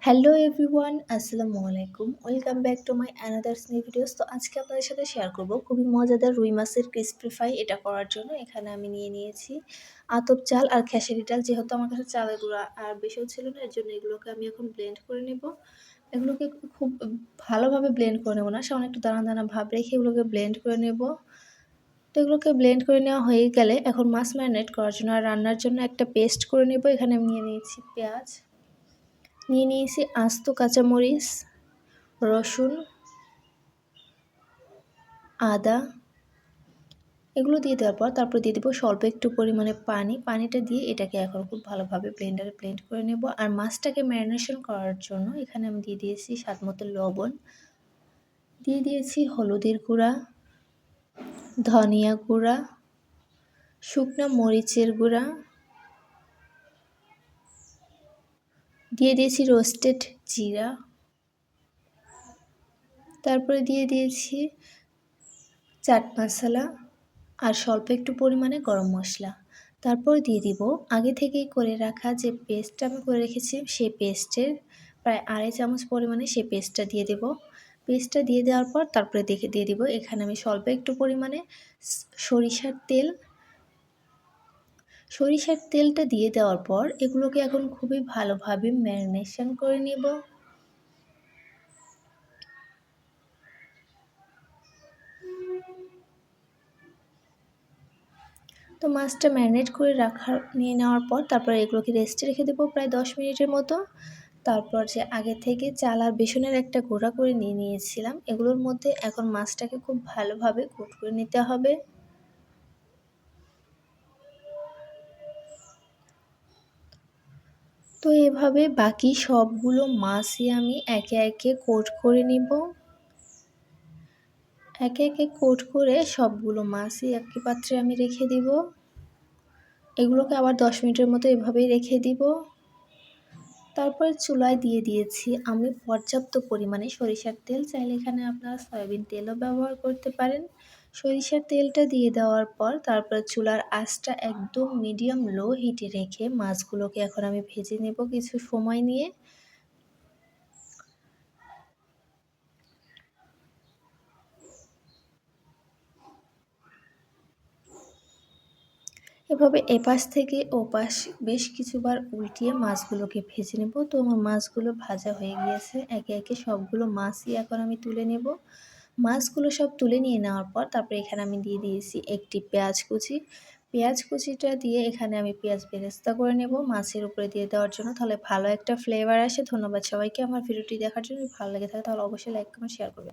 Hello everyone, আসসালামু আলাইকুম। Welcome back to my another new videos. তো আজকে আপনাদের সাথে শেয়ার করব খুবই মজাদার রুই মাছের ক্রিসপি ফ্রাই। এটা করার জন্য এখানে আমি নিয়ে নিয়েছি আতপ চাল আর খেসারি ডাল। যেহেতু আমার কাছে চালের গুঁড়া আর বেশিও ছিল না, এর জন্য এগুলোকে আমি এখন ব্লেন্ড করে নেব। এগুলোকে খুব ভালোভাবে ব্লেন্ড করে নেব না, সামান্য একটু দানা দানা ভাব রেখে এগুলোকে ব্লেন্ড করে নেব। তো এগুলোকে ব্লেন্ড করে নেওয়া হয়ে গেলে এখন মাছ ম্যারিনেট করার জন্য আর রান্নার জন্য একটা পেস্ট করে নেব। এখানে আমি নিয়ে নিয়েছি পেঁয়াজ, নিয়ে নিয়েছি আস্ত কাঁচামরিচ, রসুন, আদা। এগুলো দিয়ে দেওয়ার পর তারপর দিয়ে দেবো স্বল্প একটু পরিমাণে পানি। পানিটা দিয়ে এটাকে এখন খুব ভালোভাবে ব্লেন্ডারে ব্লেন্ড করে নেব। আর মাছটাকে ম্যারিনেশন করার জন্য এখানে আমি দিয়ে দিয়েছি স্বাদমতো লবণ, দিয়ে দিয়েছি হলুদের গুঁড়া, ধনিয়া গুঁড়া, শুকনো মরিচের গুঁড়া, দিয়ে দিয়েছি রোস্টেড জিরা, তারপরে দিয়ে দিয়েছি চাট মশলা আর স্বল্প একটু পরিমাণে গরম মশলা। তারপর দিয়ে দিব আগে থেকেই করে রাখা যে পেস্টটা আমি করে রেখেছি, সেই পেস্টের প্রায় 2.5 চামচ পরিমাণে সেই পেস্টটা দিয়ে দেব। পেস্টটা দিয়ে দেওয়ার পর তারপরে দিয়ে দিব এখানে আমি স্বল্প একটু পরিমাণে সরিষার তেল। সরিষার তেলটা দিয়ে দেওয়ার পর এগুলোকে এখন খুবই ভালোভাবে ম্যারিনেশন করে নেব। তো মাছটা ম্যারিনেট করে নিয়ে নেওয়ার পর তারপর এগুলোকে রেস্টে রেখে দেবো প্রায় 10 মিনিটের মতো। তারপর যে আগে থেকে চাল আর বেসনের একটা গুঁড়া করে নিয়ে নিয়েছিলাম, এগুলোর মধ্যে এখন মাছটাকে খুব ভালোভাবে কোট করে নিতে হবে। তো এভাবে বাকি সবগুলো মাছই আমি একে একে কোট করে নিব। একে একে কোট করে সবগুলো মাছই একই পাত্রে আমি রেখে দিব। এগুলোকে আবার 10 মিনিটের মতো এভাবেই রেখে দিব। তারপরে চুলায় দিয়ে দিয়েছি আমি পর্যাপ্ত পরিমাণে সরিষার তেল। চাইলে এখানে আপনারা সয়াবিন তেলও ব্যবহার করতে পারেন। সরিষার তেলটা দিয়ে দেওয়ার পর তারপর চুলার আঁচটা একদম মিডিয়াম লো হিটে রেখে মাছগুলোকে এখন আমি ভেজে নেব কিছু সময় নিয়ে। এভাবে এপাশ থেকে ওপাশ বেশ কিছুবার উল্টিয়ে মাছগুলোকে ভেজে নেব। তো আমার মাছগুলো ভাজা হয়ে গিয়েছে। একে একে সবগুলো মাছই এখন আমি তুলে নেব। মাছগুলো সব তুলে নিয়ে নেওয়ার পর তারপরে এখানে আমি দিয়ে দিয়েছি একটি পেঁয়াজ কুচি। পেঁয়াজ কুচিটা দিয়ে এখানে আমি পেঁয়াজ বেরেস্তা করে নেব মাছের উপরে দিয়ে দেওয়ার জন্য, তাহলে ভালো একটা ফ্লেভার আসে। ধন্যবাদ সবাইকে আমার ভিডিওটি দেখার জন্য। ভালো লেগে থাকে তাহলে অবশ্যই লাইক কমেন্ট শেয়ার করবেন।